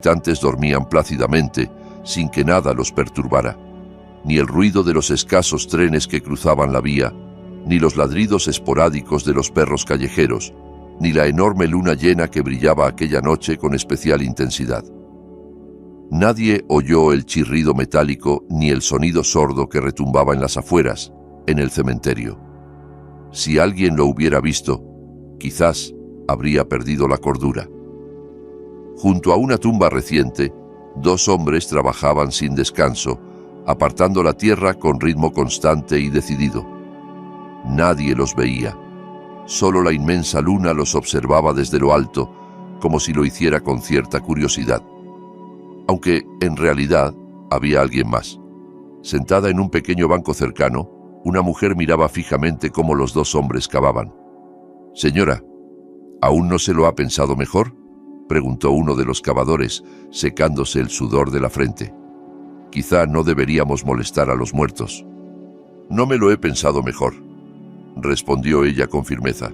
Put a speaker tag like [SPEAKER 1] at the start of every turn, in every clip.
[SPEAKER 1] habitantes dormían plácidamente, sin que nada los perturbara. Ni el ruido de los escasos trenes que cruzaban la vía, ni los ladridos esporádicos de los perros callejeros, ni la enorme luna llena que brillaba aquella noche con especial intensidad. Nadie oyó el chirrido metálico ni el sonido sordo que retumbaba en las afueras, en el cementerio. Si alguien lo hubiera visto, quizás habría perdido la cordura. Junto a una tumba reciente, dos hombres trabajaban sin descanso, apartando la tierra con ritmo constante y decidido. Nadie los veía. Solo la inmensa luna los observaba desde lo alto, como si lo hiciera con cierta curiosidad. Aunque, en realidad, había alguien más. Sentada en un pequeño banco cercano, una mujer miraba fijamente cómo los dos hombres cavaban. «Señora, ¿aún no se lo ha pensado mejor?», preguntó uno de los cavadores, secándose el sudor de la frente. «Quizá no deberíamos molestar a los muertos». «No me lo he pensado mejor», respondió ella con firmeza.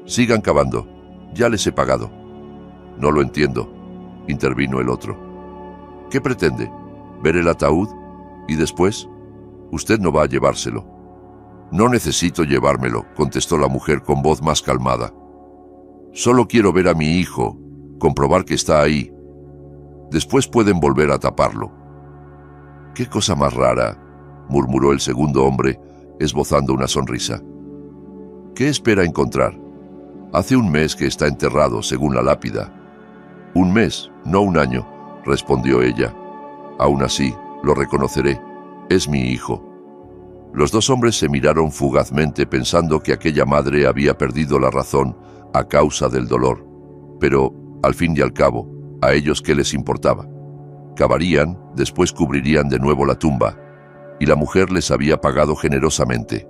[SPEAKER 1] «Sigan cavando, ya les he pagado». «No lo entiendo», intervino el otro. «¿Qué pretende? ¿Ver el ataúd? ¿Y después? Usted no va a llevárselo». «No necesito llevármelo», contestó la mujer con voz más calmada. «Solo quiero ver a mi hijo, comprobar que está ahí. Después pueden volver a taparlo». «Qué cosa más rara», murmuró el segundo hombre, esbozando una sonrisa. «¿Qué espera encontrar? Hace un mes que está enterrado, según la lápida». «Un mes, no un año», respondió ella. «Aún así, lo reconoceré. Es mi hijo». Los dos hombres se miraron fugazmente pensando que aquella madre había perdido la razón a causa del dolor. Pero, al fin y al cabo, ¿a ellos qué les importaba? Cavarían, después cubrirían de nuevo la tumba, y la mujer les había pagado generosamente.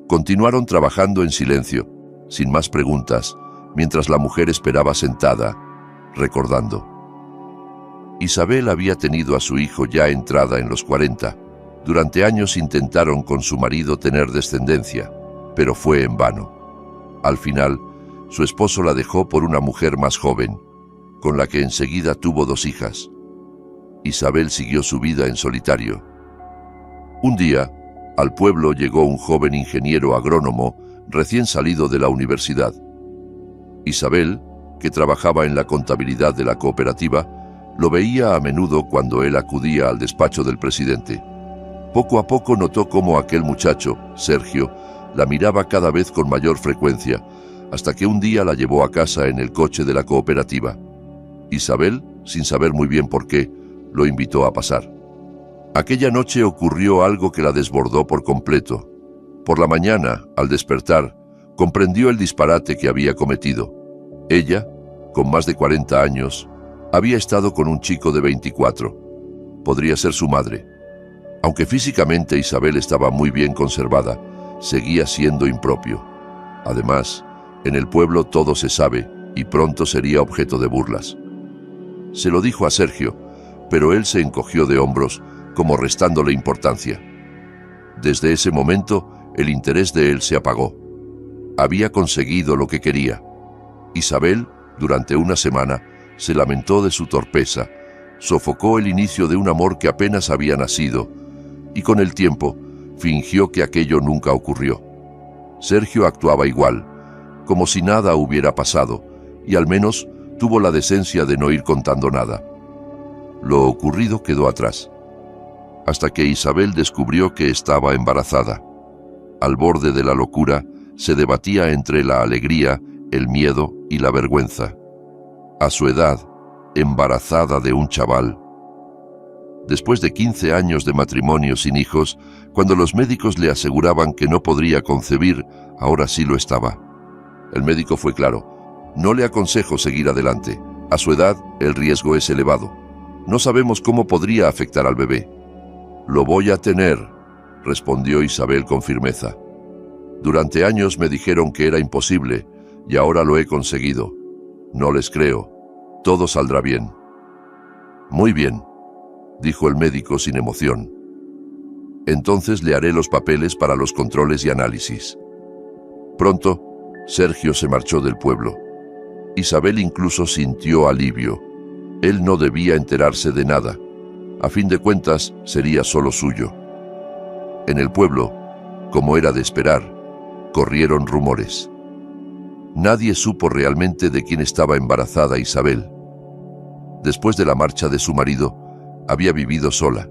[SPEAKER 1] Continuaron trabajando en silencio, sin más preguntas, mientras la mujer esperaba sentada, recordando. Isabel había tenido a su hijo ya entrada en los 40. Durante años intentaron con su marido tener descendencia, pero fue en vano. Al final, su esposo la dejó por una mujer más joven, con la que enseguida tuvo 2 hijas. Isabel siguió su vida en solitario. Un día, al pueblo llegó un joven ingeniero agrónomo recién salido de la universidad. Isabel, que trabajaba en la contabilidad de la cooperativa, lo veía a menudo cuando él acudía al despacho del presidente. Poco a poco notó cómo aquel muchacho, Sergio, la miraba cada vez con mayor frecuencia, hasta que un día la llevó a casa en el coche de la cooperativa. Isabel, sin saber muy bien por qué, lo invitó a pasar. Aquella noche ocurrió algo que la desbordó por completo. Por la mañana, al despertar, comprendió el disparate que había cometido. Ella, con más de 40 años, había estado con un chico de 24. Podría ser su madre. Aunque físicamente Isabel estaba muy bien conservada, seguía siendo impropio. Además, en el pueblo todo se sabe y pronto sería objeto de burlas. Se lo dijo a Sergio, pero él se encogió de hombros, como restándole importancia. Desde ese momento, el interés de él se apagó. Había conseguido lo que quería. Isabel, durante una semana, se lamentó de su torpeza, sofocó el inicio de un amor que apenas había nacido, y con el tiempo, fingió que aquello nunca ocurrió. Sergio actuaba igual, como si nada hubiera pasado, y al menos tuvo la decencia de no ir contando nada. Lo ocurrido quedó atrás, hasta que Isabel descubrió que estaba embarazada. Al borde de la locura, se debatía entre la alegría, el miedo y la vergüenza. A su edad, embarazada de un chaval. Después de 15 años de matrimonio sin hijos, cuando los médicos le aseguraban que no podría concebir, ahora sí lo estaba. El médico fue claro: no le aconsejo seguir adelante. A su edad, el riesgo es elevado. No sabemos cómo podría afectar al bebé. «Lo voy a tener», respondió Isabel con firmeza. «Durante años me dijeron que era imposible, y ahora lo he conseguido. No les creo. Todo saldrá bien». «Muy bien», dijo el médico sin emoción. «Entonces le haré los papeles para los controles y análisis». Pronto, Sergio se marchó del pueblo. Isabel incluso sintió alivio. Él no debía enterarse de nada. A fin de cuentas, sería solo suyo. En el pueblo, como era de esperar, corrieron rumores. Nadie supo realmente de quién estaba embarazada Isabel. Después de la marcha de su marido, había vivido sola.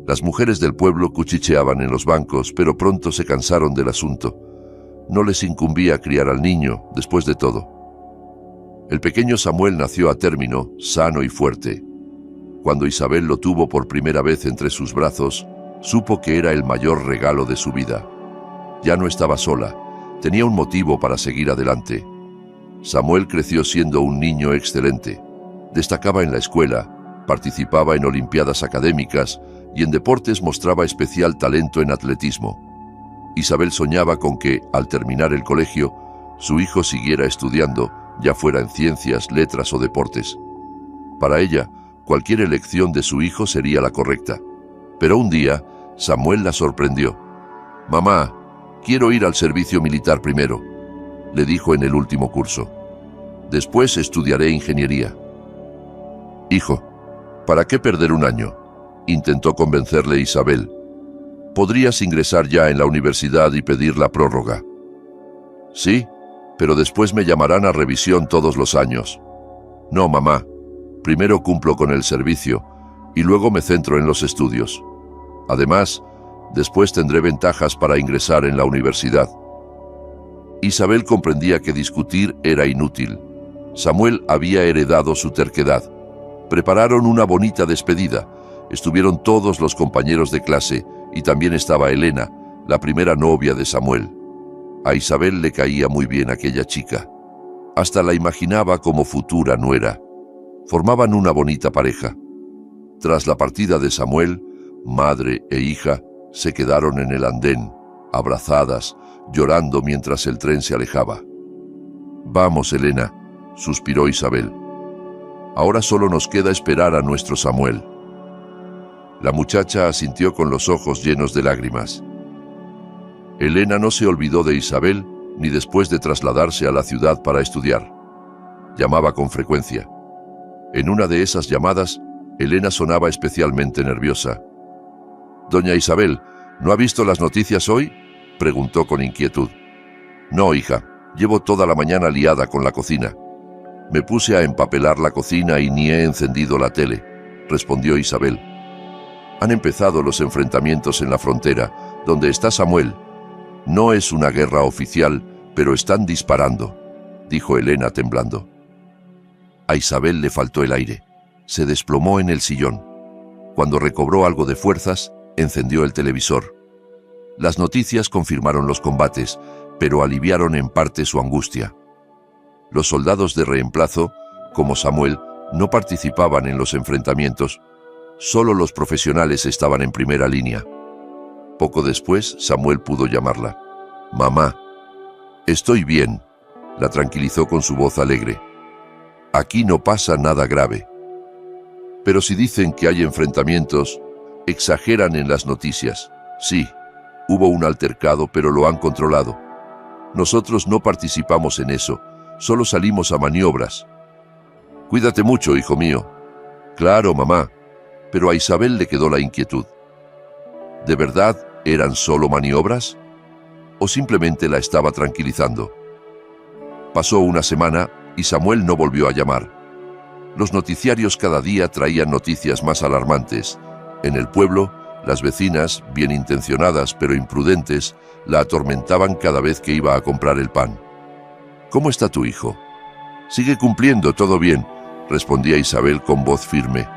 [SPEAKER 1] Las mujeres del pueblo cuchicheaban en los bancos, pero pronto se cansaron del asunto. No les incumbía criar al niño, después de todo. El pequeño Samuel nació a término, sano y fuerte. Cuando Isabel lo tuvo por primera vez entre sus brazos, supo que era el mayor regalo de su vida. Ya no estaba sola, tenía un motivo para seguir adelante. Samuel creció siendo un niño excelente. Destacaba en la escuela, participaba en olimpiadas académicas y en deportes mostraba especial talento en atletismo. Isabel soñaba con que, al terminar el colegio, su hijo siguiera estudiando, ya fuera en ciencias, letras o deportes. Para ella, cualquier elección de su hijo sería la correcta. Pero un día, Samuel la sorprendió. «Mamá, quiero ir al servicio militar primero», le dijo en el último curso. «Después estudiaré ingeniería». «Hijo, ¿para qué perder un año?», intentó convencerle Isabel. «Podrías ingresar ya en la universidad y pedir la prórroga». «Sí, pero después me llamarán a revisión todos los años». «No, mamá, primero cumplo con el servicio y luego me centro en los estudios. Además, después tendré ventajas para ingresar en la universidad». Isabel comprendía que discutir era inútil. Samuel había heredado su terquedad. Prepararon una bonita despedida. Estuvieron todos los compañeros de clase y también estaba Elena, la primera novia de Samuel. A Isabel le caía muy bien aquella chica. Hasta la imaginaba como futura nuera. Formaban una bonita pareja. Tras la partida de Samuel, madre e hija se quedaron en el andén, abrazadas, llorando mientras el tren se alejaba. «Vamos, Elena», suspiró Isabel. «Ahora solo nos queda esperar a nuestro Samuel». La muchacha asintió con los ojos llenos de lágrimas. Elena no se olvidó de Isabel ni después de trasladarse a la ciudad para estudiar. Llamaba con frecuencia. En una de esas llamadas, Elena sonaba especialmente nerviosa. «Doña Isabel, ¿no ha visto las noticias hoy?», preguntó con inquietud. «No, hija, llevo toda la mañana liada con la cocina. Me puse a empapelar la cocina y ni he encendido la tele», respondió Isabel. «Han empezado los enfrentamientos en la frontera, donde está Samuel. No es una guerra oficial, pero están disparando», dijo Elena temblando. A Isabel le faltó el aire. Se desplomó en el sillón. Cuando recobró algo de fuerzas, encendió el televisor. Las noticias confirmaron los combates, pero aliviaron en parte su angustia. Los soldados de reemplazo, como Samuel, no participaban en los enfrentamientos. Solo los profesionales estaban en primera línea. Poco después, Samuel pudo llamarla. «Mamá». «Estoy bien», la tranquilizó con su voz alegre. «Aquí no pasa nada grave». «Pero si dicen que hay enfrentamientos, exageran en las noticias». «Sí, hubo un altercado, pero lo han controlado. Nosotros no participamos en eso, solo salimos a maniobras». «Cuídate mucho, hijo mío». «Claro, mamá», pero a Isabel le quedó la inquietud. ¿De verdad eran solo maniobras? ¿O simplemente la estaba tranquilizando? Pasó una semana y Samuel no volvió a llamar. Los noticiarios cada día traían noticias más alarmantes. En el pueblo, las vecinas, bien intencionadas pero imprudentes, la atormentaban cada vez que iba a comprar el pan. «¿Cómo está tu hijo?» «Sigue cumpliendo, todo bien», respondía Isabel con voz firme.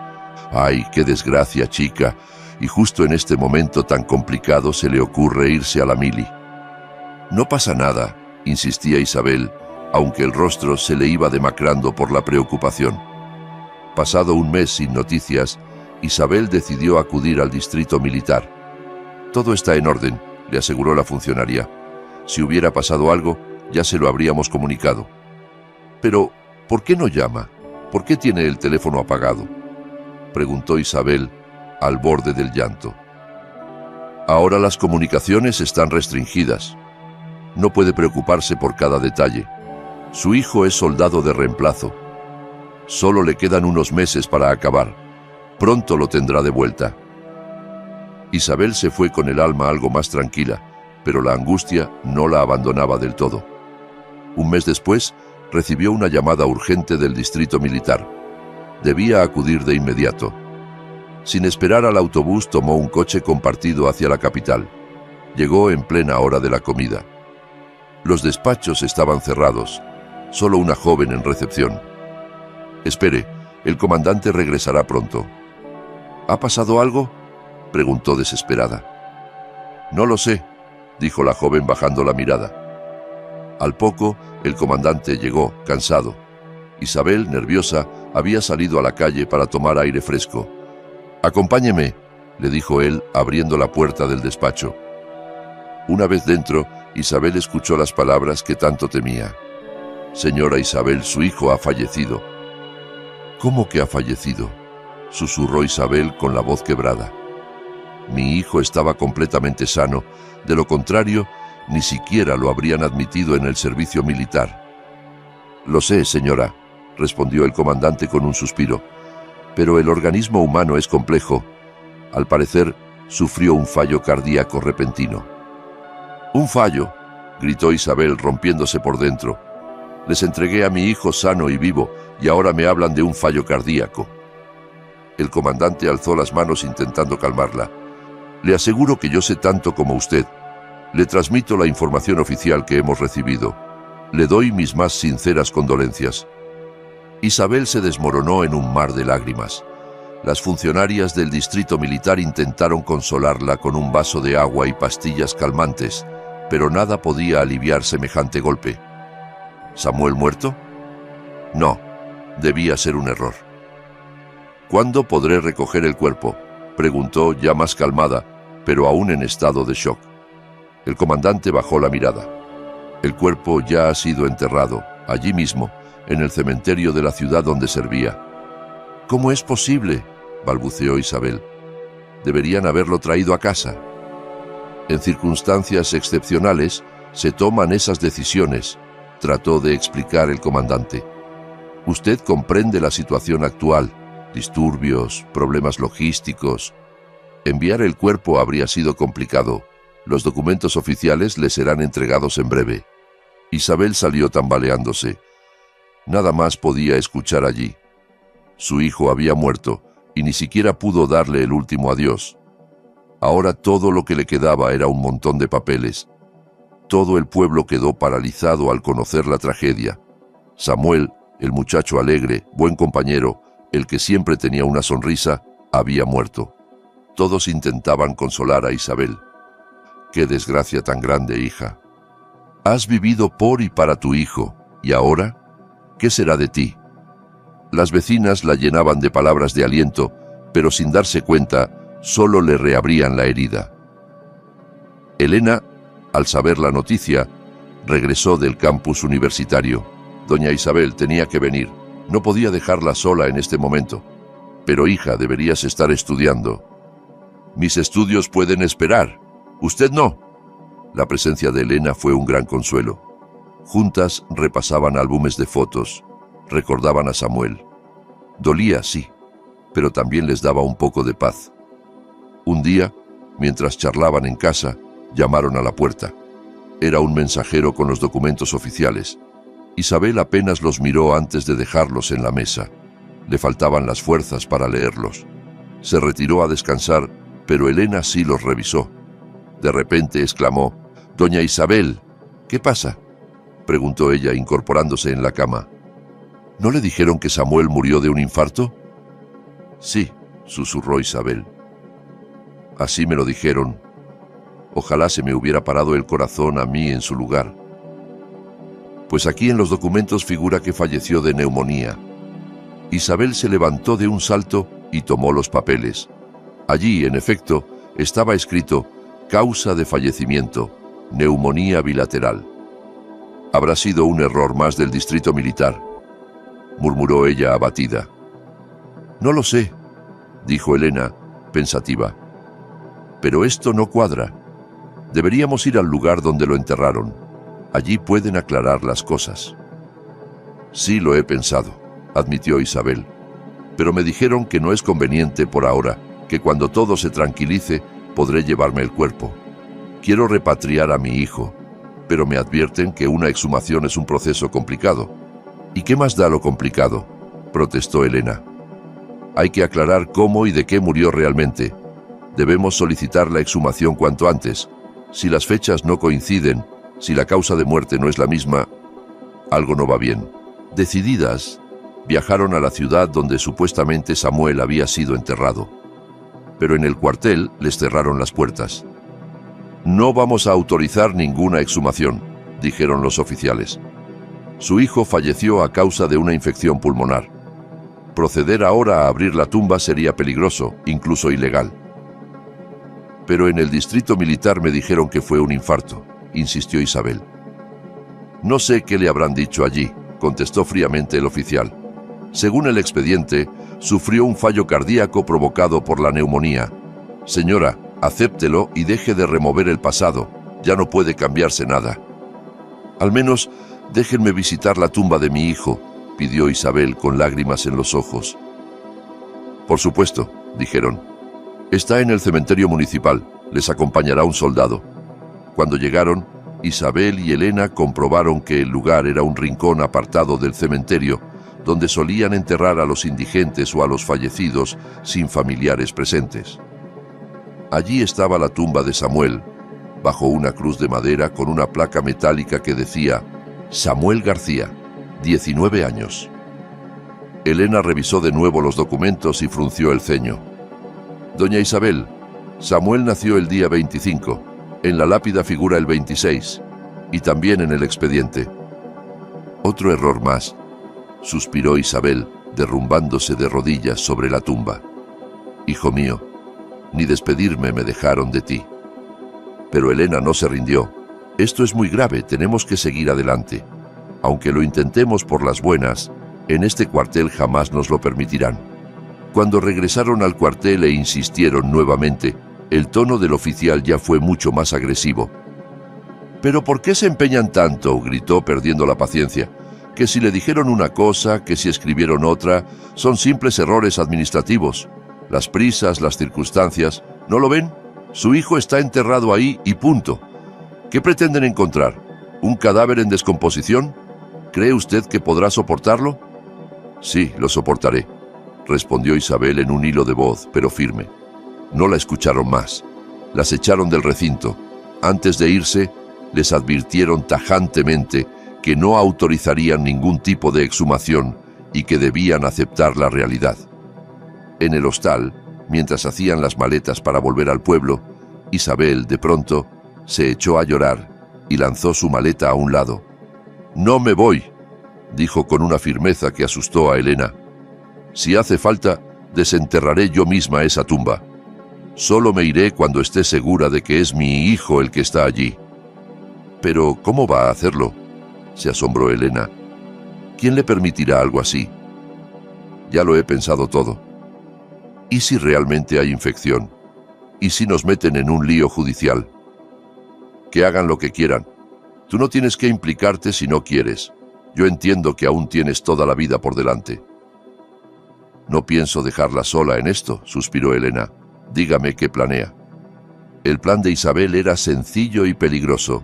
[SPEAKER 1] «Ay, qué desgracia, chica, y justo en este momento tan complicado se le ocurre irse a la mili». «No pasa nada», insistía Isabel, aunque el rostro se le iba demacrando por la preocupación. Pasado un mes sin noticias, Isabel decidió acudir al distrito militar. «Todo está en orden», le aseguró la funcionaria. «Si hubiera pasado algo, ya se lo habríamos comunicado». «Pero, ¿por qué no llama? ¿Por qué tiene el teléfono apagado?», preguntó Isabel, al borde del llanto. «Ahora las comunicaciones están restringidas. No puede preocuparse por cada detalle. Su hijo es soldado de reemplazo. Solo le quedan unos meses para acabar. Pronto lo tendrá de vuelta. Isabel se fue con el alma algo más tranquila, pero la angustia no la abandonaba del todo. Un mes después, recibió una llamada urgente del distrito militar. Debía acudir de inmediato. Sin esperar al autobús, tomó un coche compartido hacia la capital. Llegó en plena hora de la comida. Los despachos estaban cerrados, solo una joven en recepción. «Espere, el comandante regresará pronto». «¿Ha pasado algo?», preguntó desesperada. «No lo sé», dijo la joven bajando la mirada. Al poco, el comandante llegó, cansado. Isabel, nerviosa, había salido a la calle para tomar aire fresco. «Acompáñeme», le dijo él, abriendo la puerta del despacho. Una vez dentro, Isabel escuchó las palabras que tanto temía. «Señora Isabel, su hijo ha fallecido». «¿Cómo que ha fallecido?», susurró Isabel con la voz quebrada. «Mi hijo estaba completamente sano, de lo contrario, ni siquiera lo habrían admitido en el servicio militar». «Lo sé, señora», respondió el comandante con un suspiro, «pero el organismo humano es complejo. Al parecer, sufrió un fallo cardíaco repentino». «¿Un fallo?», gritó Isabel rompiéndose por dentro. «Les entregué a mi hijo sano y vivo, y ahora me hablan de un fallo cardíaco». El comandante alzó las manos intentando calmarla. «Le aseguro que yo sé tanto como usted. Le transmito la información oficial que hemos recibido. Le doy mis más sinceras condolencias». Isabel se desmoronó en un mar de lágrimas. Las funcionarias del distrito militar intentaron consolarla con un vaso de agua y pastillas calmantes, pero nada podía aliviar semejante golpe. ¿Samuel muerto? No, debía ser un error. «¿Cuándo podré recoger el cuerpo?», preguntó ya más calmada, pero aún en estado de shock. El comandante bajó la mirada. «El cuerpo ya ha sido enterrado, allí mismo, en el cementerio de la ciudad donde servía». «¿Cómo es posible?», balbuceó Isabel. «Deberían haberlo traído a casa». «En circunstancias excepcionales se toman esas decisiones», trató de explicar el comandante. «Usted comprende la situación actual, disturbios, problemas logísticos. Enviar el cuerpo habría sido complicado. Los documentos oficiales le serán entregados en breve». Isabel salió tambaleándose. Nada más podía escuchar allí. Su hijo había muerto y ni siquiera pudo darle el último adiós. Ahora todo lo que le quedaba era un montón de papeles. Todo el pueblo quedó paralizado al conocer la tragedia. Samuel, el muchacho alegre, buen compañero, el que siempre tenía una sonrisa, había muerto. Todos intentaban consolar a Isabel. «Qué desgracia tan grande, hija. Has vivido por y para tu hijo, ¿y ahora? ¿Qué será de ti?». Las vecinas la llenaban de palabras de aliento, pero sin darse cuenta, solo le reabrían la herida. Elena, al saber la noticia, regresó del campus universitario. Doña Isabel tenía que venir. No podía dejarla sola en este momento. «Pero hija, deberías estar estudiando». «Mis estudios pueden esperar. Usted no». La presencia de Elena fue un gran consuelo. Juntas repasaban álbumes de fotos, recordaban a Samuel. Dolía, sí, pero también les daba un poco de paz. Un día, mientras charlaban en casa, llamaron a la puerta. Era un mensajero con los documentos oficiales. Isabel apenas los miró antes de dejarlos en la mesa. Le faltaban las fuerzas para leerlos. Se retiró a descansar, pero Elena sí los revisó. De repente exclamó: «Doña Isabel, ¿qué pasa?», preguntó ella, incorporándose en la cama. «¿No le dijeron que Samuel murió de un infarto?». «Sí», susurró Isabel. «Así me lo dijeron. Ojalá se me hubiera parado el corazón a mí en su lugar». «Pues aquí en los documentos figura que falleció de neumonía». Isabel se levantó de un salto y tomó los papeles. Allí, en efecto, estaba escrito: «Causa de fallecimiento, neumonía bilateral». «Habrá sido un error más del distrito militar», murmuró ella abatida. «No lo sé», dijo Elena, pensativa. «Pero esto no cuadra. Deberíamos ir al lugar donde lo enterraron. Allí pueden aclarar las cosas». «Sí, lo he pensado. admitió Isabel. Pero me dijeron que no es conveniente por ahora, que cuando todo se tranquilice podré llevarme el cuerpo. Quiero repatriar a mi hijo, pero me advierten que una exhumación es un proceso complicado. ¿Y qué más da lo complicado?, protestó Elena. Hay que aclarar cómo y de qué murió realmente. Debemos solicitar la exhumación cuanto antes. Si las fechas no coinciden, si la causa de muerte no es la misma, algo no va bien. Decididas, viajaron a la ciudad donde supuestamente Samuel había sido enterrado. Pero en el cuartel les cerraron las puertas. No vamos a autorizar ninguna exhumación, dijeron los oficiales. Su hijo falleció a causa de una infección pulmonar. Proceder ahora a abrir la tumba sería peligroso, incluso ilegal. Pero en el distrito militar me dijeron que fue un infarto, insistió Isabel. No sé qué le habrán dicho allí, contestó fríamente el oficial. Según el expediente, sufrió un fallo cardíaco provocado por la neumonía. Señora, acéptelo y deje de remover el pasado. Ya no puede cambiarse nada. Al menos, déjenme visitar la tumba de mi hijo, pidió Isabel con lágrimas en los ojos. Por supuesto, dijeron. Está en el cementerio municipal. Les acompañará un soldado. Cuando llegaron, Isabel y Elena comprobaron que el lugar era un rincón apartado del cementerio, donde solían enterrar a los indigentes o a los fallecidos sin familiares presentes. Allí estaba la tumba de Samuel, bajo una cruz de madera con una placa metálica que decía Samuel García, 19 años. Elena revisó de nuevo los documentos y frunció el ceño. Doña Isabel, Samuel nació el día 25, en la lápida figura el 26, y también en el expediente. Otro error más, suspiró Isabel, derrumbándose de rodillas sobre la tumba. Hijo mío, ni despedirme me dejaron de ti. Pero Elena no se rindió. Esto es muy grave, tenemos que seguir adelante. Aunque lo intentemos por las buenas, en este cuartel jamás nos lo permitirán. Cuando regresaron al cuartel e insistieron nuevamente, el tono del oficial ya fue mucho más agresivo. ¿Pero por qué se empeñan tanto?, gritó perdiendo la paciencia. Que si le dijeron una cosa, que si escribieron otra, son simples errores administrativos. Las prisas, las circunstancias, ¿no lo ven? Su hijo está enterrado ahí y punto. ¿Qué pretenden encontrar? ¿Un cadáver en descomposición? ¿Cree usted que podrá soportarlo? Sí, lo soportaré, respondió Isabel en un hilo de voz, pero firme. No la escucharon más. Las echaron del recinto. Antes de irse, les advirtieron tajantemente que no autorizarían ningún tipo de exhumación y que debían aceptar la realidad. En el hostal, mientras hacían las maletas para volver al pueblo, Isabel, de pronto, se echó a llorar y lanzó su maleta a un lado. «No me voy», dijo con una firmeza que asustó a Elena. «Si hace falta, desenterraré yo misma esa tumba. Solo me iré cuando esté segura de que es mi hijo el que está allí». «¿Pero cómo va a hacerlo?», se asombró Elena. «¿Quién le permitirá algo así?» «Ya lo he pensado todo. ¿Y si realmente hay infección? ¿Y si nos meten en un lío judicial? Que hagan lo que quieran. Tú no tienes que implicarte si no quieres. Yo entiendo que aún tienes toda la vida por delante». «No pienso dejarla sola en esto», suspiró Elena. «Dígame qué planea». El plan de Isabel era sencillo y peligroso.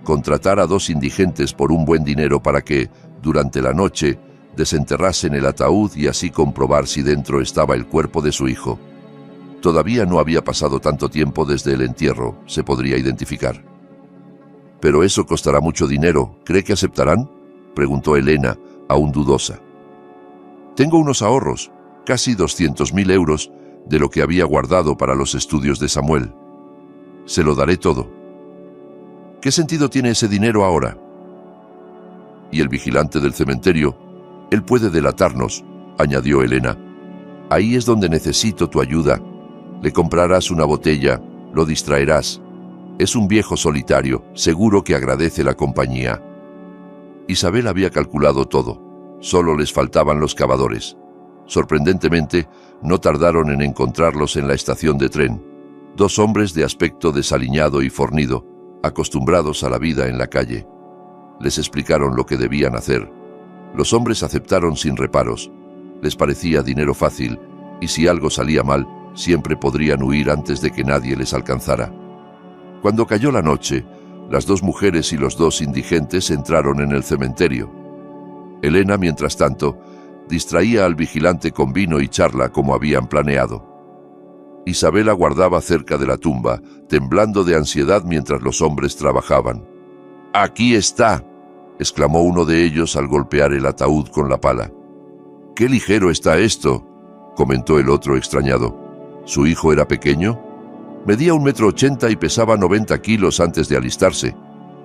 [SPEAKER 1] Contratar a 2 indigentes por un buen dinero para que, durante la noche, desenterrasen el ataúd y así comprobar si dentro estaba el cuerpo de su hijo. Todavía no había pasado tanto tiempo desde el entierro, se podría identificar. «Pero eso costará mucho dinero, ¿cree que aceptarán?», preguntó Elena, aún dudosa. «Tengo unos ahorros, casi 200.000 euros, de lo que había guardado para los estudios de Samuel. Se lo daré todo». «¿Qué sentido tiene ese dinero ahora?». «Y el vigilante del cementerio, él puede delatarnos», añadió Elena. «Ahí es donde necesito tu ayuda. Le comprarás una botella, lo distraerás. Es un viejo solitario, seguro que agradece la compañía». Isabel había calculado todo. Solo les faltaban los cavadores. Sorprendentemente, no tardaron en encontrarlos en la estación de tren. 2 hombres de aspecto desaliñado y fornido, acostumbrados a la vida en la calle. Les explicaron lo que debían hacer. Los hombres aceptaron sin reparos. Les parecía dinero fácil, y si algo salía mal, siempre podrían huir antes de que nadie les alcanzara. Cuando cayó la noche, las dos mujeres y los dos indigentes entraron en el cementerio. Elena, mientras tanto, distraía al vigilante con vino y charla como habían planeado. Isabel aguardaba cerca de la tumba, temblando de ansiedad mientras los hombres trabajaban. «¡Aquí está!», exclamó uno de ellos al golpear el ataúd con la pala. «¡Qué ligero está esto!», comentó el otro extrañado. ¿Su hijo era pequeño? «Medía 1,80 m y pesaba 90 kilos antes de alistarse»,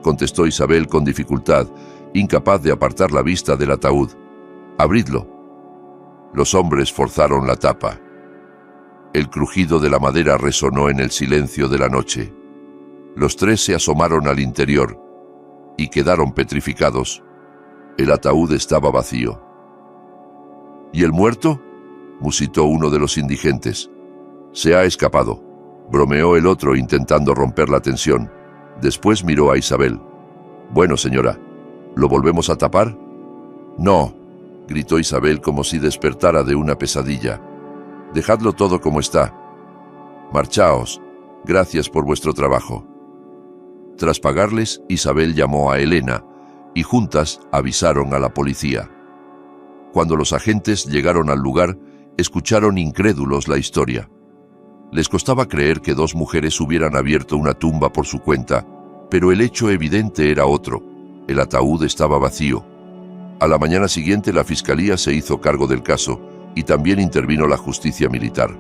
[SPEAKER 1] contestó Isabel con dificultad, incapaz de apartar la vista del ataúd. «Abridlo». Los hombres forzaron la tapa. El crujido de la madera resonó en el silencio de la noche. Los tres se asomaron al interior y quedaron petrificados. El ataúd estaba vacío. «¿Y el muerto?», musitó uno de los indigentes. «Se ha escapado», bromeó el otro intentando romper la tensión. Después miró a Isabel. «Bueno, señora, ¿lo volvemos a tapar?». «No», gritó Isabel como si despertara de una pesadilla. «Dejadlo todo como está. Marchaos. Gracias por vuestro trabajo». Tras pagarles, Isabel llamó a Elena y juntas avisaron a la policía. Cuando los agentes llegaron al lugar, escucharon incrédulos la historia. Les costaba creer que dos mujeres hubieran abierto una tumba por su cuenta, pero el hecho evidente era otro. El ataúd estaba vacío. A la mañana siguiente la fiscalía se hizo cargo del caso y también intervino la justicia militar.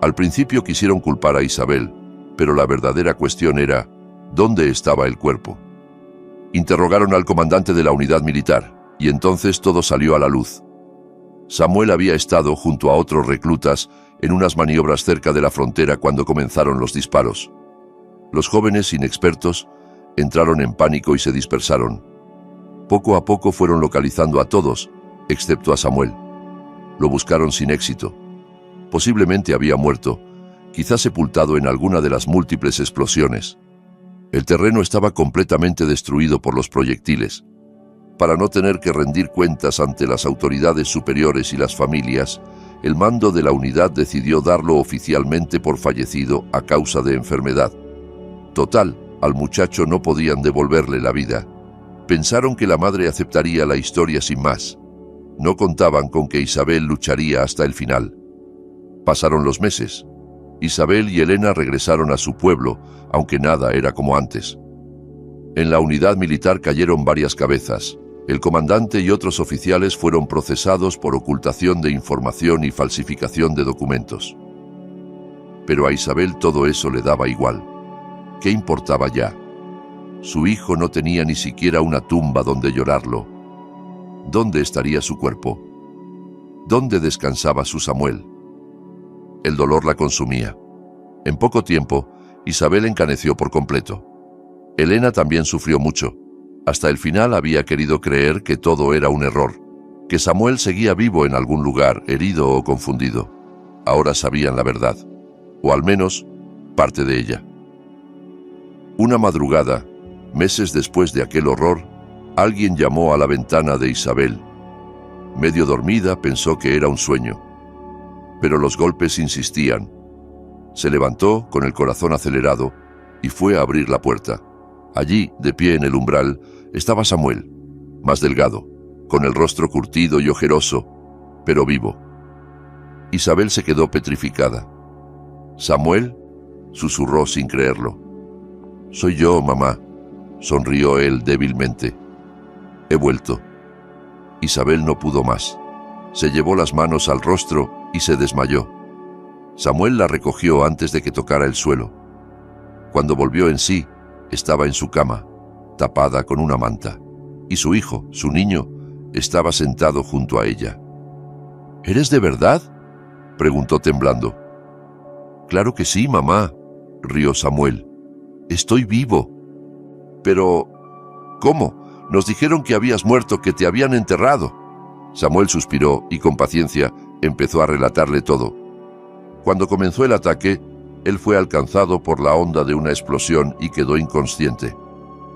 [SPEAKER 1] Al principio quisieron culpar a Isabel, pero la verdadera cuestión era ¿dónde estaba el cuerpo? Interrogaron al comandante de la unidad militar y entonces todo salió a la luz. Samuel había estado junto a otros reclutas en unas maniobras cerca de la frontera cuando comenzaron los disparos. Los jóvenes inexpertos entraron en pánico y se dispersaron. Poco a poco fueron localizando a todos, excepto a Samuel. Lo buscaron sin éxito. Posiblemente había muerto, quizás sepultado en alguna de las múltiples explosiones. El terreno estaba completamente destruido por los proyectiles. Para no tener que rendir cuentas ante las autoridades superiores y las familias, el mando de la unidad decidió darlo oficialmente por fallecido a causa de enfermedad. Total, al muchacho no podían devolverle la vida. Pensaron que la madre aceptaría la historia sin más. No contaban con que Isabel lucharía hasta el final. Pasaron los meses. Isabel y Elena regresaron a su pueblo, aunque nada era como antes. En la unidad militar cayeron varias cabezas. El comandante y otros oficiales fueron procesados por ocultación de información y falsificación de documentos. Pero a Isabel todo eso le daba igual. ¿Qué importaba ya? Su hijo no tenía ni siquiera una tumba donde llorarlo. ¿Dónde estaría su cuerpo? ¿Dónde descansaba su Samuel? El dolor la consumía. En poco tiempo, Isabel encaneció por completo. Elena también sufrió mucho. Hasta el final había querido creer que todo era un error, que Samuel seguía vivo en algún lugar, herido o confundido. Ahora sabían la verdad, o al menos parte de ella. Una madrugada, meses después de aquel horror, alguien llamó a la ventana de Isabel. Medio dormida pensó que era un sueño, pero los golpes insistían. Se levantó con el corazón acelerado y fue a abrir la puerta. Allí, de pie en el umbral, estaba Samuel, más delgado, con el rostro curtido y ojeroso, pero vivo. Isabel se quedó petrificada. «¿Samuel?», susurró sin creerlo. «Soy yo, mamá», sonrió él débilmente. «He vuelto». Isabel no pudo más. Se llevó las manos al rostro y se desmayó. Samuel la recogió antes de que tocara el suelo. Cuando volvió en sí, estaba en su cama, tapada con una manta, y su hijo, su niño, estaba sentado junto a ella. «¿Eres de verdad?», preguntó temblando. «Claro que sí, mamá», rió Samuel. «Estoy vivo». «Pero, ¿cómo? Nos dijeron que habías muerto, que te habían enterrado». Samuel suspiró y con paciencia empezó a relatarle todo. Cuando comenzó el ataque, él fue alcanzado por la onda de una explosión y quedó inconsciente.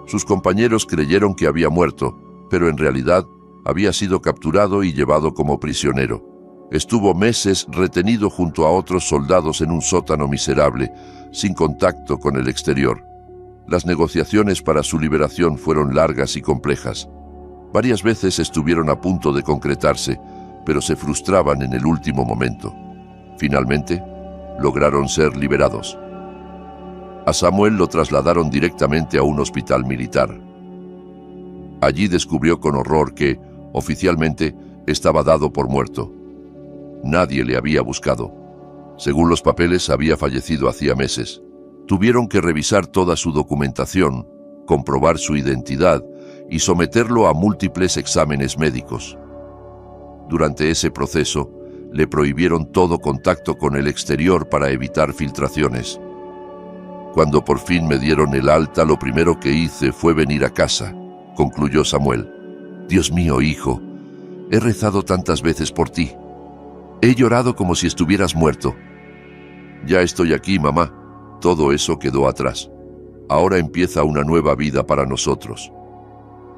[SPEAKER 1] Sus compañeros creyeron que había muerto, pero en realidad Había sido capturado y llevado como prisionero. Estuvo meses retenido junto a otros soldados en un sótano miserable, sin contacto con el exterior. Las negociaciones para su liberación fueron largas y complejas. Varias veces estuvieron a punto de concretarse, pero se frustraban en el último momento. Finalmente, lograron ser liberados. A Samuel lo trasladaron directamente a un hospital militar. Allí descubrió con horror que, oficialmente, estaba dado por muerto. Nadie le había buscado. Según los papeles, había fallecido hacía meses. Tuvieron que revisar toda su documentación, comprobar su identidad y someterlo a múltiples exámenes médicos. Durante ese proceso, le prohibieron todo contacto con el exterior para evitar filtraciones. Cuando por fin me dieron el alta, lo primero que hice fue venir a casa, concluyó Samuel. Dios mío, hijo, he rezado tantas veces por ti. He llorado como si estuvieras muerto. Ya estoy aquí, mamá. Todo eso quedó atrás. Ahora empieza una nueva vida para nosotros.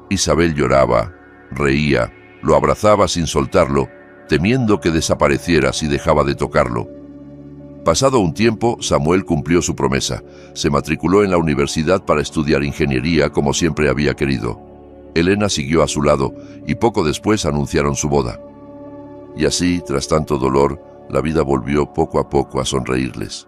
[SPEAKER 1] Isabel lloraba, reía, lo abrazaba sin soltarlo, temiendo que desapareciera si dejaba de tocarlo. Pasado un tiempo, Samuel cumplió su promesa. Se matriculó en la universidad para estudiar ingeniería como siempre había querido. Elena siguió a su lado y poco después anunciaron su boda. Y así, tras tanto dolor, la vida volvió poco a poco a sonreírles.